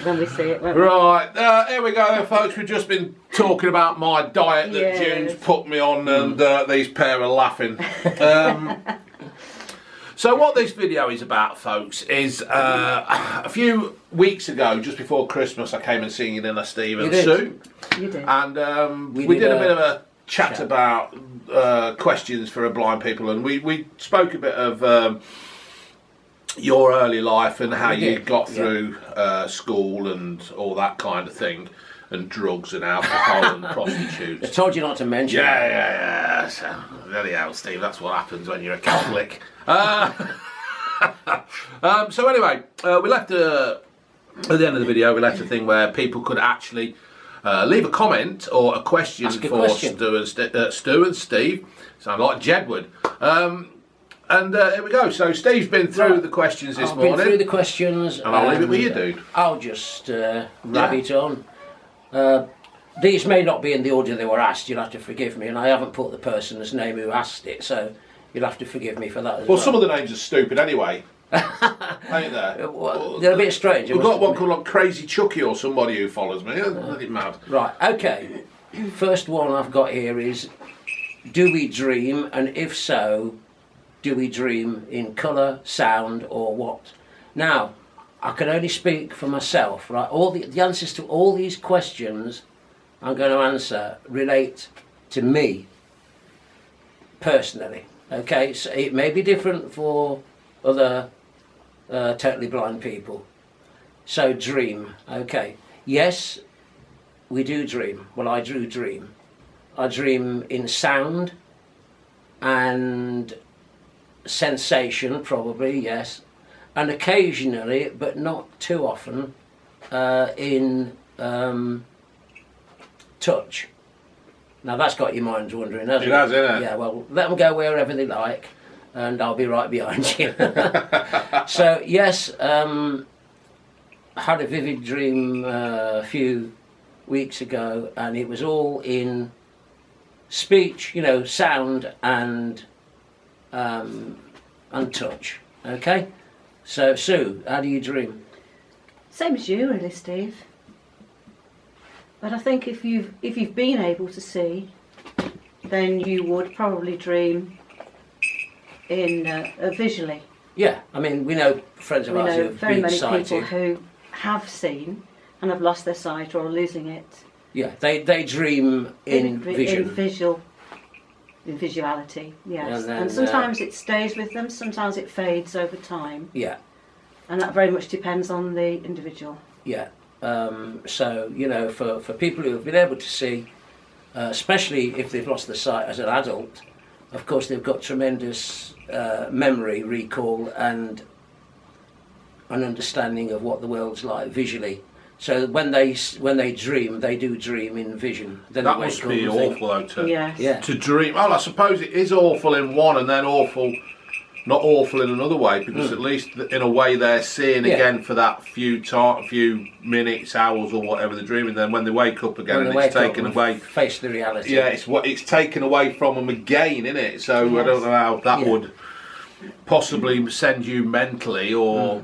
when we see it, won't we? Right, here we go then, folks. We've just been talking about my diet that June's put me on, and these pair are laughing. So what this video is about, folks, is a few weeks ago, just before Christmas, I came and seen you, didn't I, Steve and Sue? You did. And we did a bit of a chat about questions for blind people, and we spoke a bit of your early life and how you got through school and all that kind of thing, and drugs and alcohol and prostitutes. I told you not to mention Yeah. So, anyhow, Steve, that's what happens when you're a Catholic. So anyway, we left at the end of the video, we left a thing where people could actually leave a comment or a question for Stu and Steve. Sound like Jedward. And here we go. So Steve's been through the questions this morning. I've been through the questions. And I'll leave it with you, dude. I'll just rabbit on. These may not be in the order they were asked, you'll have to forgive me, and I haven't put the person's name who asked it, so you'll have to forgive me for that as well. Well, some of the names are stupid anyway. Ain't there? They're a bit strange. We've got one called like Crazy Chucky or somebody who follows me. Bloody mad. Right, okay. First one I've got here is, do we dream, and if so, do we dream in colour, sound, or what? Now, I can only speak for myself, right? All the answers to all these questions I'm going to answer relate to me personally. Okay, so it may be different for other totally blind people. So dream, okay. Yes, we do dream. Well, I do dream. I dream in sound and sensation, probably, yes. And occasionally, but not too often, in touch. Now that's got your minds wondering, hasn't it? It has, isn't it? Yeah, well, let them go wherever they like, and I'll be right behind you. So, yes, I had a vivid dream a few weeks ago, and it was all in speech, you know, sound and touch. Okay? So, Sue, how do you dream? Same as you, really, Steve. But I think if you've been able to see, then you would probably dream in visually. Yeah, I mean, we know friends of ours who have very been many sighted. people who have seen and have lost their sight or are losing it. Yeah, they dream in vision. In visuality, yes. And then, and sometimes it stays with them, sometimes it fades over time. Yeah. And that very much depends on the individual. Yeah. So, you know, for people who have been able to see, especially if they've lost their sight as an adult, of course they've got tremendous memory, recall, and an understanding of what the world's like visually. So when they dream, they do dream in vision. Then that must be awful, though, to dream. Well, I suppose it is awful in one, and then not awful in another way, because at least in a way they're seeing again for that few minutes, hours, or whatever they're dreaming. Then when they wake up again, and it's taken away, face the reality. Yeah, it's taken away from them again, isn't it? So I don't know how that would possibly send you mentally, or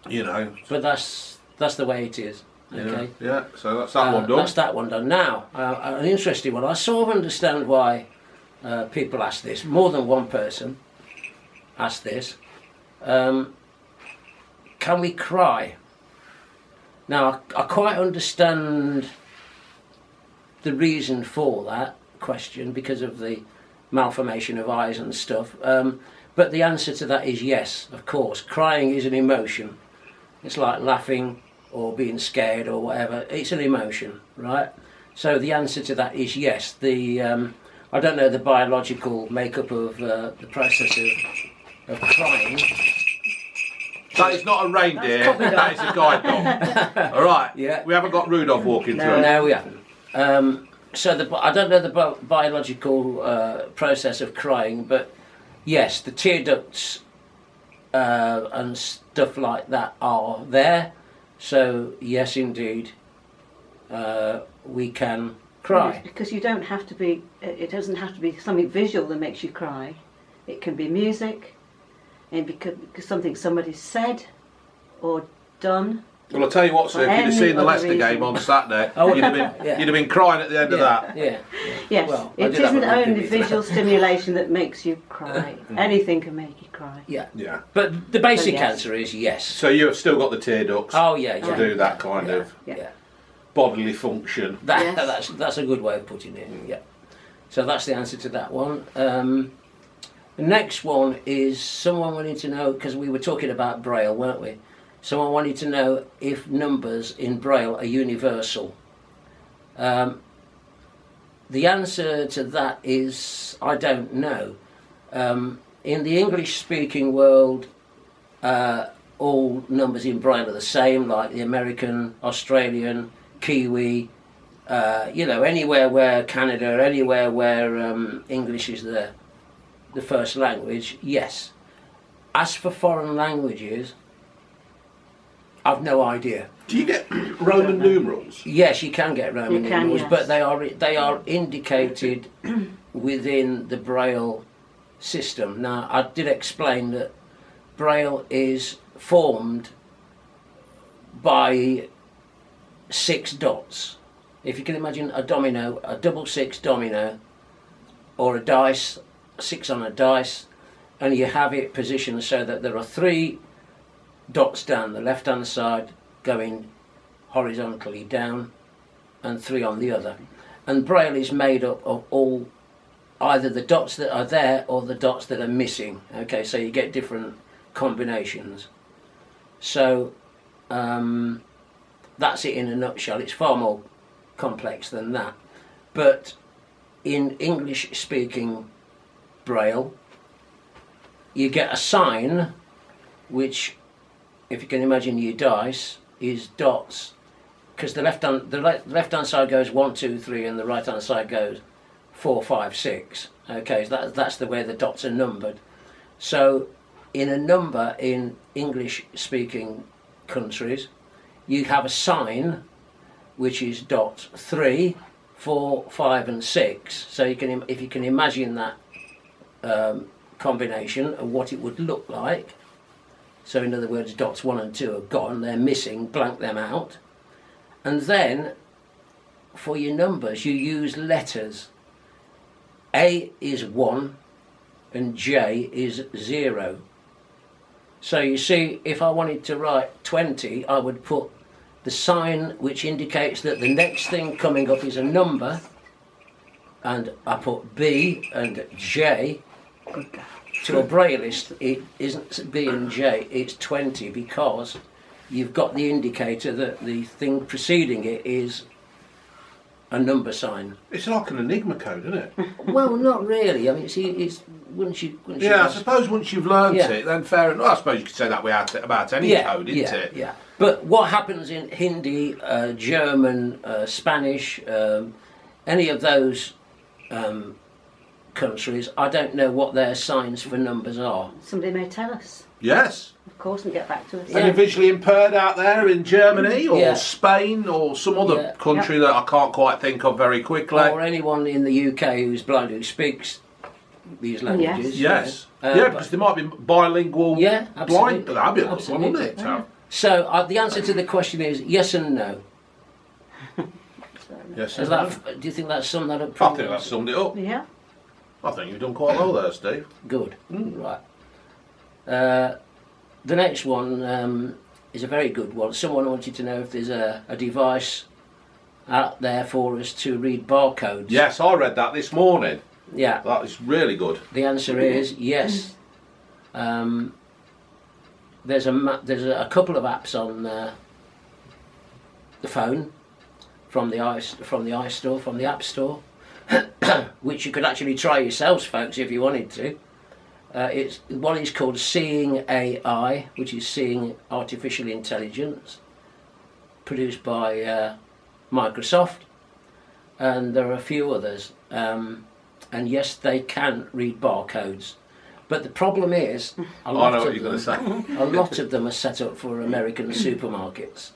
you know. But that's the way it is. Okay. Yeah. So that's that one done. That's that one done. Now, an interesting one. I sort of understand why people ask this. More than one person asked this. Can we cry? Now, I quite understand the reason for that question because of the malformation of eyes and stuff. But the answer to that is yes, of course. Crying is an emotion. It's like laughing or being scared or whatever. It's an emotion, right? So the answer to that is yes. I don't know the biological makeup of the process of crying. That is not a reindeer, that is a guide dog. Alright, we haven't got Rudolph walking through. No, we haven't. So I don't know the biological process of crying, but yes, the tear ducts and stuff like that are there. So yes, indeed, we can cry. Yes, because you don't have to be. It doesn't have to be something visual that makes you cry. It can be music, and because something somebody said or done Well, I'll tell you what, sir, if you'd have seen the Leicester game on Saturday, you'd have been crying at the end of that. Yeah. Yes, Well, it isn't only visual stimulation that makes you cry. Anything can make you cry. Yeah. Yeah. But the basic yes. answer is yes. So you've still got the tear ducts Oh yeah, to yeah. do that kind of Yeah. bodily function. That's a good way of putting it. Yeah. So that's the answer to that one. The next one is someone wanting to know, because we were talking about Braille, weren't we? Someone wanted to know if numbers in Braille are universal. The answer to that is I don't know. In the English-speaking world, all numbers in Braille are the same, like the American, Australian, Kiwi, anywhere where Canada, anywhere where English is the first language, yes. As for foreign languages, I've no idea. Do you get Roman numerals? Yes, you can get Roman numerals, yes. but they are indicated within the Braille system. Now, I did explain that Braille is formed by 6 dots. If you can imagine a domino, a double 6 domino, or a dice, 6 on a dice, and you have it positioned so that there are 3 dots down the left hand side going horizontally down and 3 on the other. And Braille is made up of all either the dots that are there or the dots that are missing. Okay, so you get different combinations. So that's it in a nutshell. It's far more complex than that. But in English speaking Braille, you get a sign which, if you can imagine your dice, is dots, because the left hand side goes 1, 2, 3, and the right hand side goes 4, 5, 6. Okay, so that's the way the dots are numbered. So in a number in English speaking countries, you have a sign which is dots 3, 4, 5, and 6. So if you can imagine that combination of what it would look like. So in other words, dots 1 and 2 are gone, they're missing, blank them out. And then for your numbers you use letters. A is 1 and J is 0. So you see, if I wanted to write 20, I would put the sign which indicates that the next thing coming up is a number, and I put B and J. To a Brailleist, it isn't B and J, it's 20, because you've got the indicator that the thing preceding it is a number sign. It's like an Enigma code, isn't it? Well, not really. I mean, it's once you I suppose once you've learned it, then fair enough. I suppose you could say that about any code, isn't it? Yeah. But what happens in Hindi, German, Spanish, any of those countries, I don't know what their signs for numbers are. Somebody may tell us, Yes. of course, and get back to us. Any visually impaired out there in Germany or Spain or some other country that I can't quite think of very quickly? Or anyone in the UK who's blind who speaks these languages. Yes. Because there might be bilingual blind. That'd be a good one, wouldn't it? So the answer to the question is yes and no. Yes. Do you think that's summed that up? I think that summed it up. Yeah. I think you've done quite well there, Steve. Good. Right. The next one is a very good one. Someone wanted to know if there's a device out there for us to read barcodes. Yes, I read that this morning. Yeah. That is really good. The answer is yes. There's a couple of apps on the phone from the iStore, from the App Store, which you could actually try yourselves, folks, if you wanted to. One is called Seeing AI, which is Seeing Artificial Intelligence, produced by Microsoft, and there are a few others. And yes, they can read barcodes. But the problem is, a lot of them are set up for American supermarkets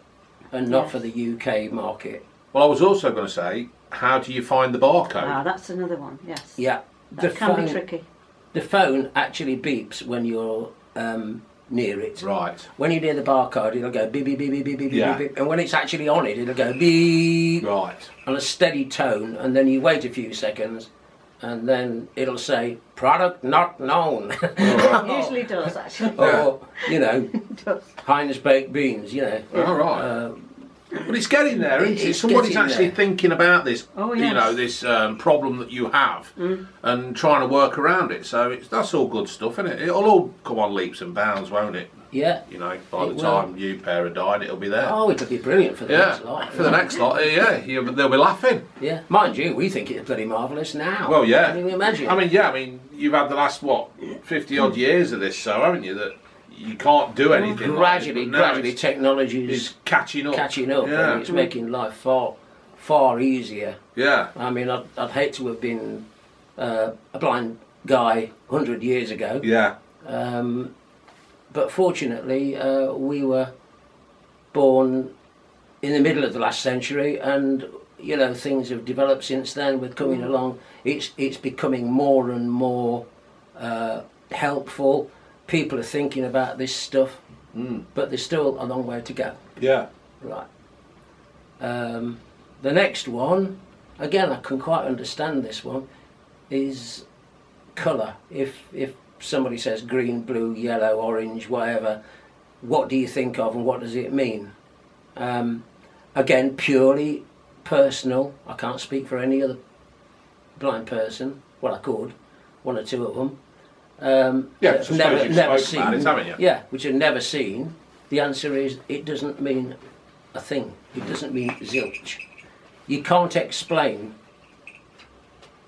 and not for the UK market. Well, I was also going to say, how do you find the barcode? Ah, that's another one, yes. Yeah. That can be tricky. The phone actually beeps when you're near it. Right. When you're near the barcode, it'll go beep, beep, beep, beep, beep, beep, Yeah. beep, and when it's actually on it, it'll go beep Right. on a steady tone, and then you wait a few seconds, and then it'll say product not known. It usually does, actually. Or, you know, It does. Heinz baked beans, you know. All right. But it's getting there, isn't it? It's Somebody's getting actually there. thinking about this, Oh, you yes. know, this problem that you have, and trying to work around it. So that's all good stuff, isn't it? It'll all come on leaps and bounds, won't it? Yeah. You know, by It the will. time you pair are dying, it'll be there. Oh, it'll be brilliant for the yeah, next lot. for the next lot. Yeah, they'll be laughing. Yeah. Mind you, we think it's bloody marvellous now. Well, yeah. Can you imagine? I mean, you've had the last 50 odd years of this, so haven't you? That you can't do anything. gradually, like this, but now gradually, it's technology's catching up. Yeah. and it's making life far, far easier. Yeah. I mean, I'd hate to have been a blind guy 100 years ago. Yeah. But fortunately, we were born in the middle of the last century, and you know things have developed since then. We're coming along. It's becoming more and more helpful. People are thinking about this stuff, but there's still a long way to go. Yeah. Right. The next one, again, I can quite understand this one, is colour. If somebody says green, blue, yellow, orange, whatever, what do you think of and what does it mean? Again, purely personal. I can't speak for any other blind person. Well, I could, one or two of them. Yeah, that so I suppose you've spoken about it, haven't you? Yeah, which have never seen. The answer is it doesn't mean a thing. It doesn't mean zilch. You can't explain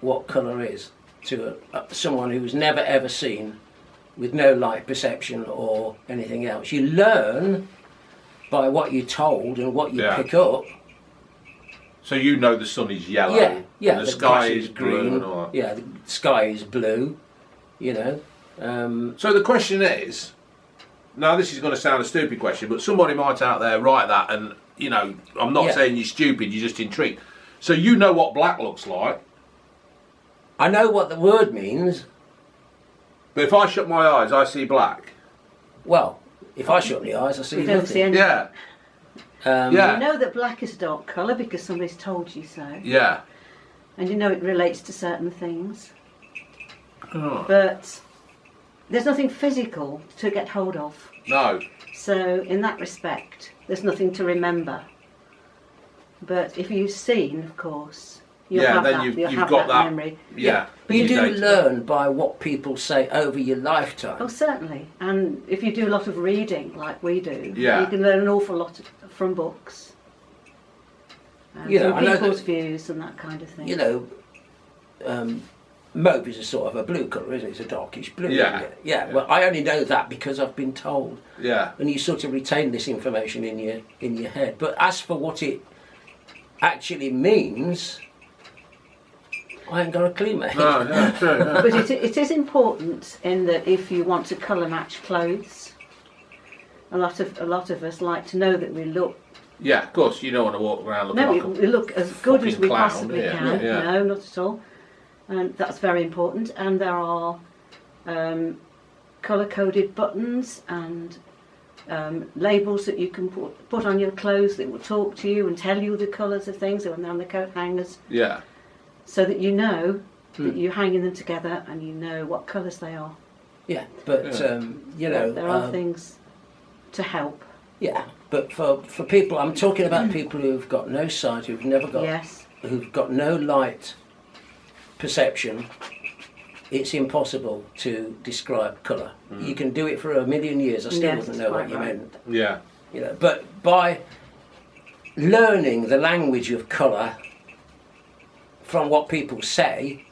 what colour is to someone who's never ever seen, with no light perception or anything else. You learn by what you're told and what you Yeah. pick up. So you know the sun is yellow. Yeah, And the sky grass is green. And all that. Yeah, the sky is blue. You know. So the question is, now this is going to sound a stupid question, but somebody might out there write that, and you know, I'm not Yeah. saying you're stupid, you're just intrigued. So you know what black looks like, I know what the word means. but if I shut my eyes, I see black. Well, if I shut my eyes, I see You don't nothing. see anything. Yeah, Um, yeah, You know that black is a dark colour because somebody's told you so. yeah. And you know it relates to certain things. Oh, But there's nothing physical to get hold of. no, So in that respect, there's nothing to remember. But if you've seen, of course, you'll Yeah, have then that, you've you'll have got that. memory. yeah. But you do data. learn by what people say over your lifetime. Oh, certainly. And if you do a lot of reading, like we do, Yeah. you can learn an awful lot from books. And You know, from I know people's that- views and that kind of thing. You know, mauve is a sort of a blue colour, isn't it? It's a darkish blue. Yeah. Isn't it? Yeah. Well, I only know that because I've been told, Yeah, and you sort of retain this information in your head. But as for what it actually means, I ain't got a clue, mate. no, yeah, true. Yeah. But it is important in that if you want to colour match clothes, a lot of us like to know that we look. Yeah, of course, you don't want to walk around looking No, like we look as good as fucking we clown, possibly yeah. can. Yeah. No, not at all. And that's very important. And there are colour-coded buttons and labels that you can put on your clothes that will talk to you and tell you the colours of things when they're on the coat hangers, Yeah, so that you know that you're hanging them together and you know what colours they are. Yeah, but Yeah. You know, there are things to help. Yeah, but for people, I'm talking about people who've got no sight, who've never got, Yes. who've got no light perception. It's impossible to describe colour. You can do it for a million years. I still Yes, wouldn't that's know what quite you right. meant. yeah, You know, but by learning the language of colour from what people say,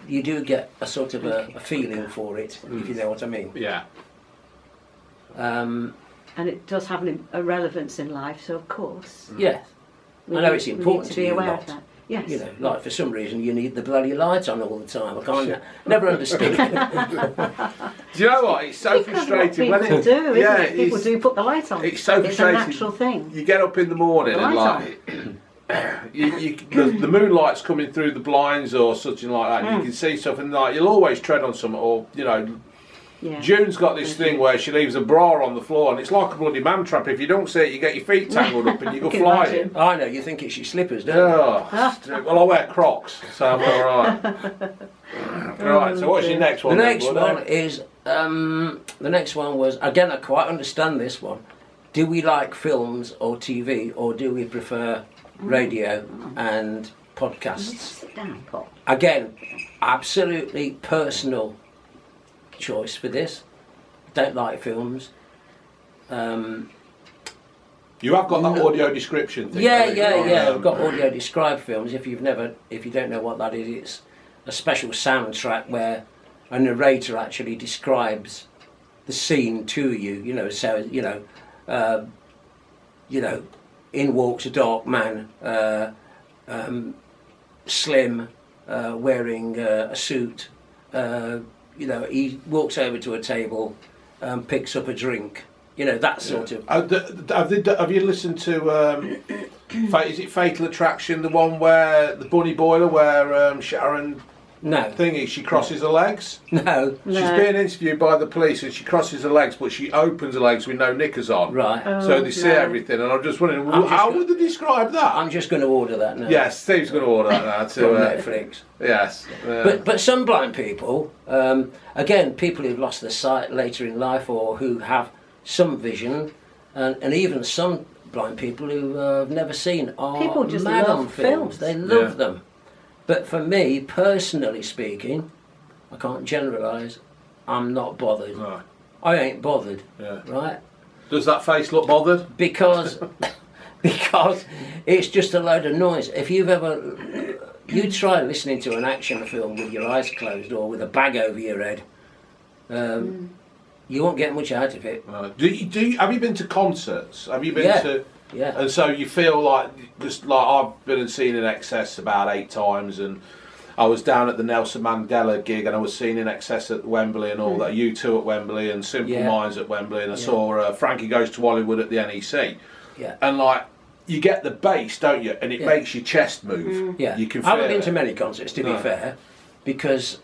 you do get a sort of a feeling for it, if you know what I mean. yeah. And it does have a relevance in life, so of course Yeah, I know it's we need important to to be you aware lot. of that. Yes. You know, like for some reason you need the bloody lights on all the time. I can't, never understood. Do you know what? It's so Because what frustrating people when do, isn't yeah, it? People it's- do put the light on. It's so It's a frustrating. natural thing. You get up in the morning The and lights like the moonlight's coming through the blinds or something like that, and you can see stuff, and like you'll always tread on something, or you know, Yeah. June's got this thing where she leaves a bra on the floor, and it's like a bloody man trap. If you don't see it, you get your feet tangled up and you go Can flying. imagine. I know, you think it's your slippers, don't you? Oh, well, I wear Crocs, so I'm all right. Right. So what's your next one? The then, next buddy? one is, the next one was, again, I quite understand this one. Do we like films or TV, or do we prefer radio and podcasts? Sit down, Paul. Again, absolutely personal choice for this. Don't like films. You have got that audio description thing. Yeah, haven't you? Right, I've got audio described films. If you don't know what that is, it's a special soundtrack where a narrator actually describes the scene to you. You know, so in walks a dark man, slim, wearing a suit. He walks over to a table, picks up a drink. You know, that sort of. Have you listened to? Is it Fatal Attraction, the one where the bunny boiler, where Sharon No. thingy, she crosses her legs? No. She's being interviewed by the police and she crosses her legs, but she opens her legs with no knickers on. Right. So they see everything, and I'm just wondering, how would they describe that? I'm just going to order that now. Yes, Steve's going to order that now From too. Netflix. Yes. But some blind people, again, people who've lost their sight later in life or who have some vision, and even some blind people who have never seen are People just mad love on films. films. They love them. But for me, personally speaking, I can't generalise, I'm not bothered. Right. I ain't bothered, Yeah. right? Does that face look bothered? Because it's just a load of noise. If you've ever you try listening to an action film with your eyes closed or with a bag over your head, you won't get much out of it. Have you been to concerts? Have you been Yeah. to? Yeah. And so you feel like, just like I've been and seen In Excess about 8 times, and I was down at the Nelson Mandela gig, and I was seen In Excess at Wembley and all that. U2 at Wembley and Simple Yeah. Minds at Wembley, and I saw Frankie Goes to Hollywood at the NEC. Yeah. And like, you get the bass, don't you? And it Yeah. makes your chest move. Yeah. You can I feel haven't been it. to many concerts, to be No. fair, because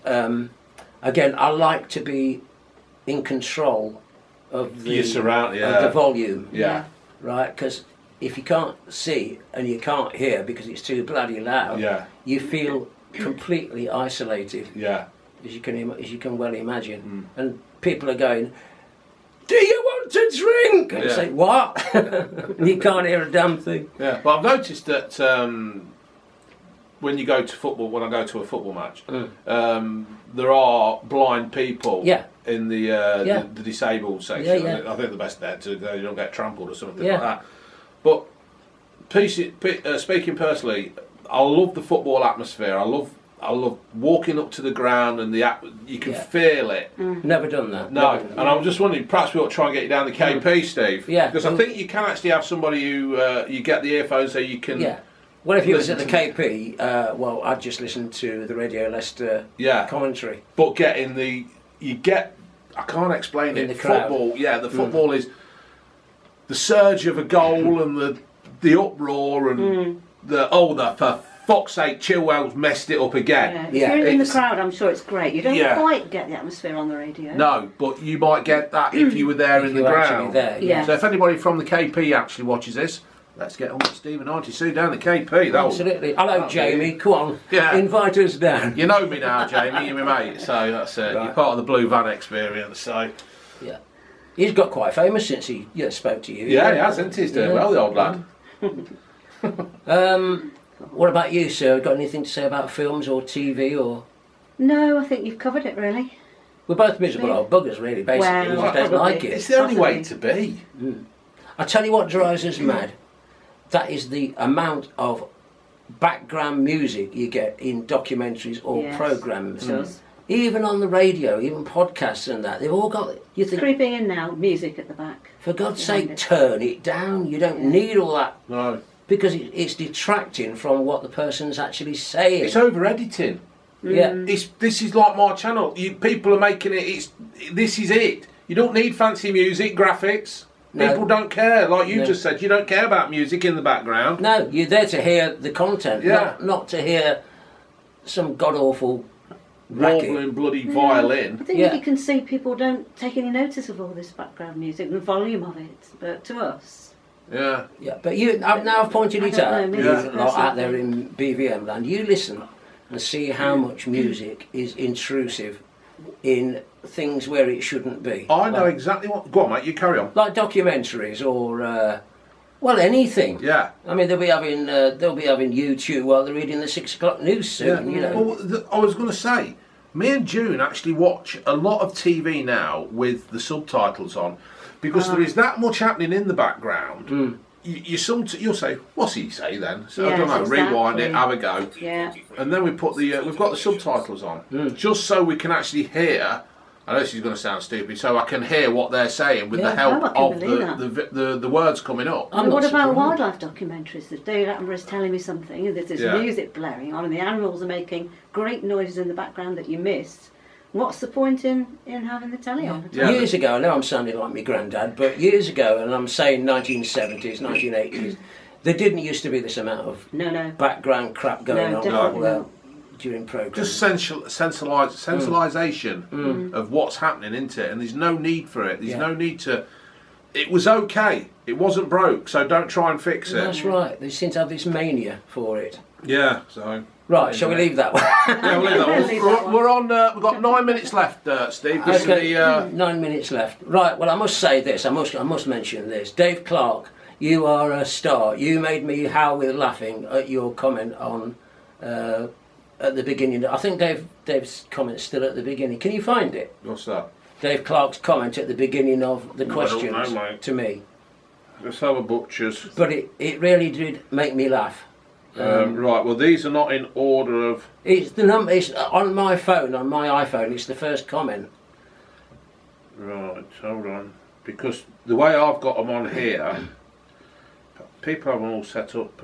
again, I like to be in control of the You surround, of the volume. Yeah. Right, because if you can't see and you can't hear because it's too bloody loud, Yeah. you feel completely isolated, Yeah. as you can well imagine. And people are going, "Do you want to drink?" And you Yeah. say, "What?" And you can't hear a damn thing. Yeah. But I've noticed that when you go to football, when I go to a football match, there are blind people. Yeah. In the disabled section. Yeah, yeah. I think the best there to you don't get trampled or something Yeah. like that. But speaking personally, I love the football atmosphere. I love walking up to the ground and you can feel it. Never done that. No, Never done and I'm just wondering, perhaps we ought to try and get you down the KP, Steve. Yeah. Because I think you can actually have somebody who you get the earphones so you can. Yeah. Well, if you was at the Listen KP, well, I'd just listen to the Radio Leicester Yeah. commentary. But I can't explain In it. the crowd. Football, yeah, the football is the surge of a goal and the uproar and for fuck's sake, Chilwell's messed it up again. If you're in the It's- crowd, I'm sure it's great. You don't Yeah. quite get the atmosphere on the radio. No, but you might get that if you were there If in the you were actually ground. there, yeah. So if anybody from the KP actually watches this, let's get on with Steve and Auntie Sue down the KP. Absolutely. Hello, that'll Jamie. Come on. Yeah. Invite us down. You know me now, Jamie. You're my mate. So that's it. Right. You're part of the Blue Van experience. So Yeah. He's got quite famous since he spoke to you. yeah, he has, isn't he? He's doing well, the old lad. What about you, sir? Got anything to say about films or TV or? No, I think you've covered it really. We're both miserable old buggers, really. Basically, Well, we just don't probably. like it. It's the only way to be. I tell you what drives us mad. That is the amount of background music you get in documentaries or Yes, programmes. it does. Even on the radio, even podcasts and that, they've all got. You think, Creeping in now, music at the back. for God's behind sake, it. turn it down. You don't need all that No. because it's detracting from what the person's actually saying. It's over editing. Yeah. This is like my channel. People are making it. This is it. You don't need fancy music, graphics. No. People don't care. Like you No. just said, you don't care about music in the background. No, you're there to hear the content, Yeah. not to hear some god awful warbling bloody violin. I think Yeah. you can see people don't take any notice of all this background music and the volume of it, but to us, Yeah. Yeah, but I've pointed I it don't out. know, maybe You it's a lot out personal there in BVM land, you listen and see how much music is intrusive in things where it shouldn't be. I know exactly what. Go on, mate. You carry on. Like documentaries or well, anything. Yeah. I mean, they'll be having YouTube while they're reading the 6 o'clock news soon. You know. Well, I was going to say, me and June actually watch a lot of TV now with the subtitles on, because there is that much happening in the background. You'll say, "What's he say then?" So I Yes, don't know. Rewind it, exactly. have a go, yeah. and then we put we've got the subtitles on, just so we can actually hear. I know this is going to sound stupid, so I can hear what they're saying with the help I can of believe the words coming up. I'm And what not about surprised. wildlife documentaries? That David Attenborough is telling me something, and there's this Yeah. music blaring on, and the animals are making great noises in the background that you missed. What's the point in having the telly on? Yeah. Years ago, I know I'm sounding like my granddad, but years ago, and I'm saying 1970s, 1980s, there didn't used to be this amount of No. background crap going No, on definitely not. during programs. Just sensibilisation of what's happening, isn't it? And there's no need for it. There's Yeah. no need to. It was okay. It wasn't broke, so don't try and fix it. That's right. They seem to have this mania for it. Yeah. So. Right, shall we leave that one? Yeah, we'll leave that one. Leave that one. We're on. We've got 9 minutes left, Steve. This is the. 9 minutes left. Right, well, I must say this. I must mention this. Dave Clark, you are a star. You made me howl with laughing at your comment on at the beginning. I think Dave's comment's still at the beginning. Can you find it? What's that? Dave Clark's comment at the beginning of the I don't questions know, mate. to me. Let's have a butcher's. But it really did make me laugh. Right. Well, these are not in order of. It's the number. It's on my phone, on my iPhone. It's the first comment. Right. Hold on. Because the way I've got them on here, people have them all set up.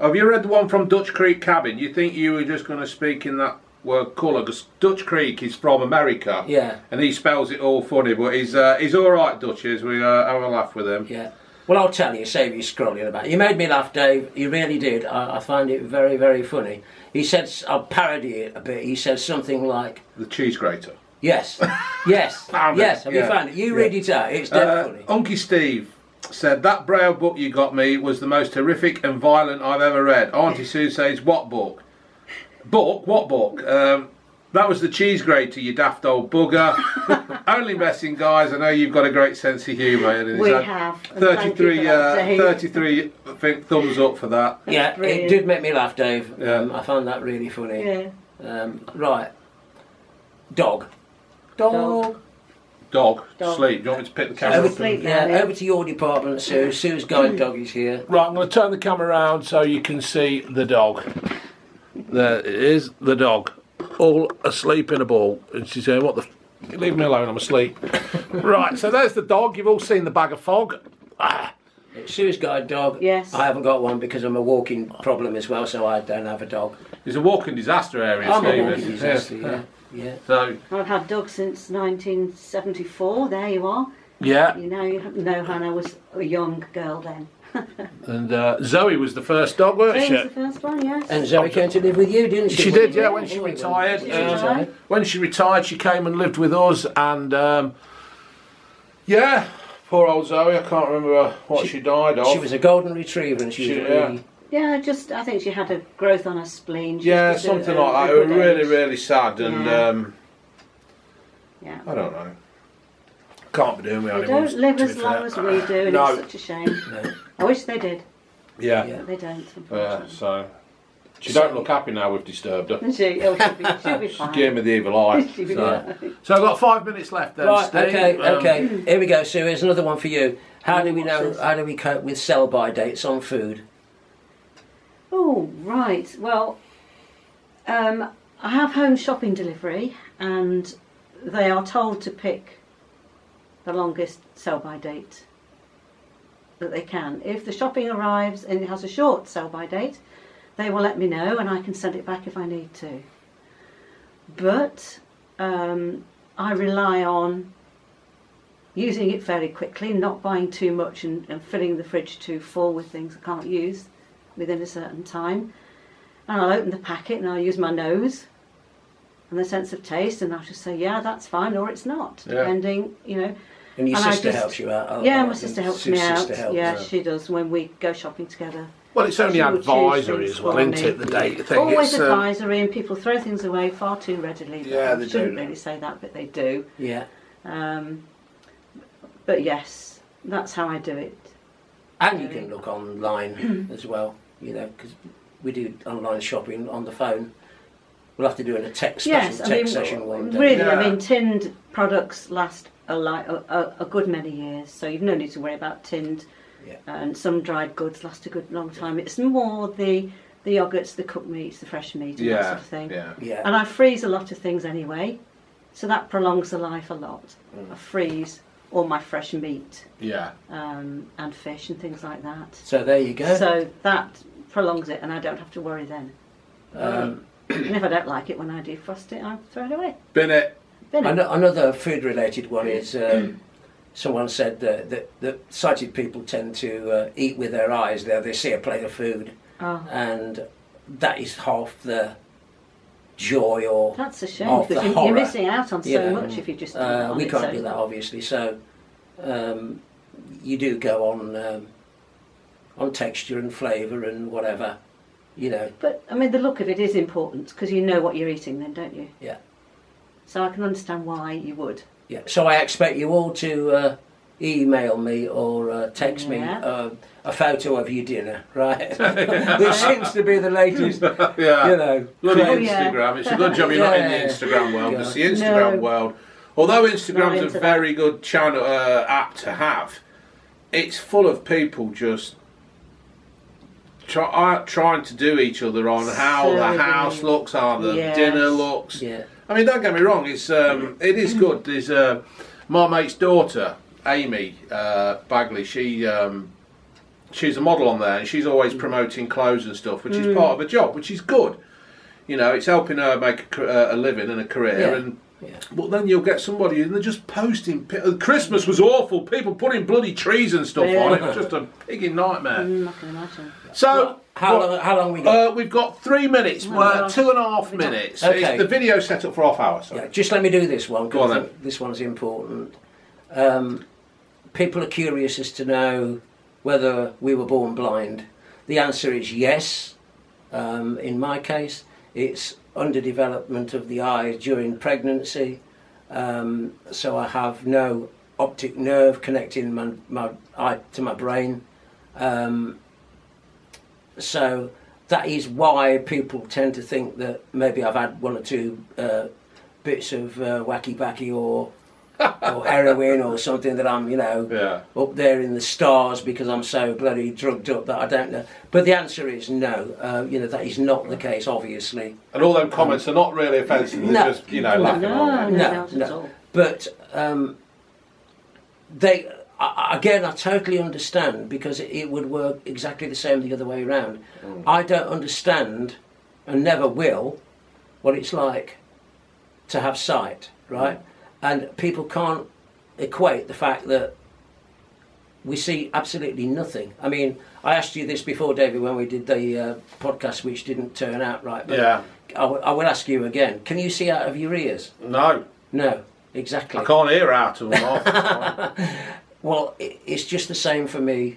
Have you read the one from Dutch Creek Cabin? You think you were just going to speak in that word colour? Because Dutch Creek is from America. Yeah. And he spells it all funny, but he's all right, Dutches. We have a laugh with him. Yeah. Well, I'll tell you, save you scrolling about. You made me laugh, Dave. You really did. I find it very, very funny. He said, I'll parody it a bit. He said something like, The cheese grater. yes, yes, Found it, yes. Have you yeah. found it? You read it out. It's dead funny. Unky Steve said, that Braille book you got me was the most horrific and violent I've ever read. Auntie Sue says, what book? Book? What book? That was the cheese grater, you daft old bugger. Only messing, guys. I know you've got a great sense of humour. And We he's had have. And thank you 33, for that, Dave. 33 I think, thumbs up for that. Yeah, it brilliant. did make me laugh, Dave. Yeah. I found that really funny. Yeah. Right. Dog. Dog. Dog, Dog. sleep. Do you want me to pick the camera Over, up? Sleep yeah, now, yeah. over to your department, Sue. Sue's guide dog is here. Right, I'm going to turn the camera around so you can see the dog. There it is, the dog. All asleep in a ball. And she's saying, what the... Leave me alone, I'm asleep. Right, so there's the dog. You've all seen the bag of fog. It's Sue's guide dog. Yes. I haven't got one because I'm a walking problem as well, so I don't have a dog. It's a walking disaster area, I'm a Steve. walking disaster, yeah. Yeah. So, I've had dogs since 1974. There you are. yeah. You know Hannah was a young girl then. And Zoe was the first dog, weren't That was the she? first one, yes. And Zoe came to live with you, didn't she? She did, yeah, when she retired. She retired. When she retired, she came and lived with us. And, yeah, poor old Zoe. I can't remember what she died of. She was a golden retriever and she was really... Yeah, I think she had a growth on her spleen. She Yeah, was just something a like that. It was good really, age. really sad. And, Yeah. Yeah. I don't know. Can't be doing with They animals. don't live to be as long fair. as we do, and No. it's such a shame. No. I wish they did, Yeah. Yeah. but they don't, Yeah, unfortunately. so. She don't look happy now we've disturbed her. She'll be fine. Gave me the evil eye. She'll be So, fine. so I've got 5 minutes left then, Right, Steve. okay, okay. Here we go, Sue. Here's another one for you. How do we What's know? this? How do we cope with sell-by dates on food? Oh, right. Well, I have home shopping delivery, and they are told to pick the longest sell-by date that they can. If the shopping arrives and it has a short sell-by date, they will let me know, and I can send it back if I need to. But I rely on using it fairly quickly, not buying too much and filling the fridge too full with things I can't use within a certain time. And I'll open the packet and I'll use my nose and the sense of taste, and I'll just say, yeah, that's fine, or it's not, depending, you know. And your And I sister just- helps you out. Yeah, my sister helps me out. sister helps. Yeah, she does when we go shopping together. Well, it's only She will choose advisory things as well, for isn't me. it? The date thing. Always It's, advisory, and people throw things away far too readily. Yeah, they shouldn't do. really say that, but they do. Yeah. But yes, that's how I do it. And you can look online as well, you know, because we do online shopping on the phone. We'll have to do a text session one day. Really, Yeah. I mean, tinned products last a good many years, so you've no need to worry about tinned. Yeah. And some dried goods last a good long time. It's more the yogurts, the cooked meats, the fresh meat, and that sort of thing. Yeah. And I freeze a lot of things anyway, so that prolongs the life a lot. I freeze all my fresh meat and fish and things like that. So there you go. So that prolongs it, and I don't have to worry then. And if I don't like it when I defrost it, I throw it away. Bin it. Another food-related one is someone said that sighted people tend to eat with their eyes. They see a plate of food, and that is half the joy or That's a shame, half the because horror. you're missing out on so Yeah. much if you just do that on we its can't own. do that, obviously. So you do go on texture and flavour and whatever, you know. But I mean, the look of it is important because you know what you're eating, then, don't you? Yeah. So I can understand why you would. Yeah. So I expect you all to email me or text me a photo of your dinner, right? Which seems to be the latest. Yeah. You know. Bloody craze. Instagram. It's a good job you're not in the Yeah. Instagram world. It's the Yeah. Instagram No. world. Although Instagram's Not a into very good channel app to have, it's full of people just trying to do each other on how So the house good. looks, how the Yes. dinner looks. Yeah. I mean, don't get me wrong. It's it is good. There's my mate's daughter, Amy Bagley. She's a model on there, and she's always promoting clothes and stuff, which is part of her job, which is good. You know, it's helping her make a living and a career. Yeah. And Yeah. but then you'll get somebody and they're just posting. Christmas was awful. People putting bloody trees and stuff on. It was just a pigging nightmare. I can imagine. So. How long we got? We've got 3 minutes, gosh. 2.5 minutes. Okay. It's the video set up for half hour. So. Yeah, just let me do this one Go on because then. this one's important. People are curious as to know whether we were born blind. The answer is yes. In my case, it's underdevelopment of the eye during pregnancy. So I have no optic nerve connecting my eye to my brain. So that is why people tend to think that maybe I've had one or two bits of wacky-backy or heroin or something, that I'm, you know, up there in the stars because I'm so bloody drugged up that I don't know. But the answer is no. You know, that is not the case, obviously. And all them comments are not really offensive. They're No. just, you know, laughing on there. doubt at all. But again, I totally understand, because it would work exactly the same the other way around. I don't understand, and never will, what it's like to have sight, right? And people can't equate the fact that we see absolutely nothing. I mean, I asked you this before, David, when we did the podcast, which didn't turn out right. But Yeah. I will ask you again. Can you see out of your ears? No. No, exactly. I can't hear out of them half the time. Well, it's just the same for me,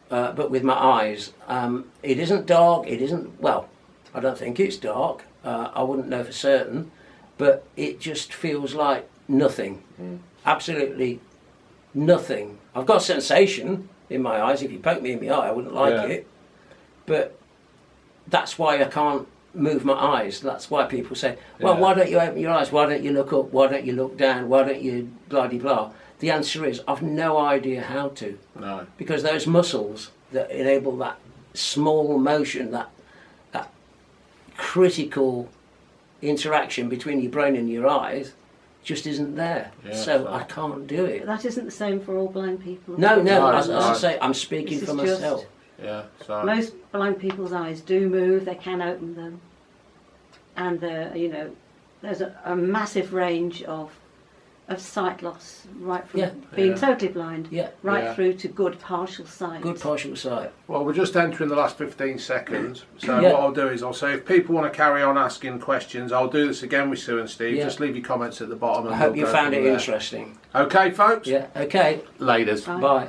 but with my eyes. It isn't dark, it isn't, well, I don't think it's dark. I wouldn't know for certain, but it just feels like nothing. Absolutely nothing. I've got a sensation in my eyes. If you poke me in the eye, I wouldn't like it. But that's why I can't move my eyes. That's why people say, well, why don't you open your eyes? Why don't you look up? Why don't you look down? Why don't you blah-de-blah? The answer is, I've no idea how to. No. Because those muscles that enable that small motion, that critical interaction between your brain and your eyes, just isn't there. So I can't do it. But that isn't the same for all blind people. No, No, as I no. say, I'm speaking This for is just- myself. Yeah. So. Most blind people's eyes do move, they can open them. And, you know, there's a massive range of of sight loss, right from Yeah. being Yeah. totally blind, Yeah. right Yeah. through to good partial sight. Good partial sight. Well, we're just entering the last 15 seconds. So Yeah. what I'll do is I'll say if people want to carry on asking questions, I'll do this again with Sue and Steve. Yeah. Just leave your comments at the bottom. And I hope we'll you go found from it there. interesting. Okay, folks? Yeah, okay, Laters. Bye. bye.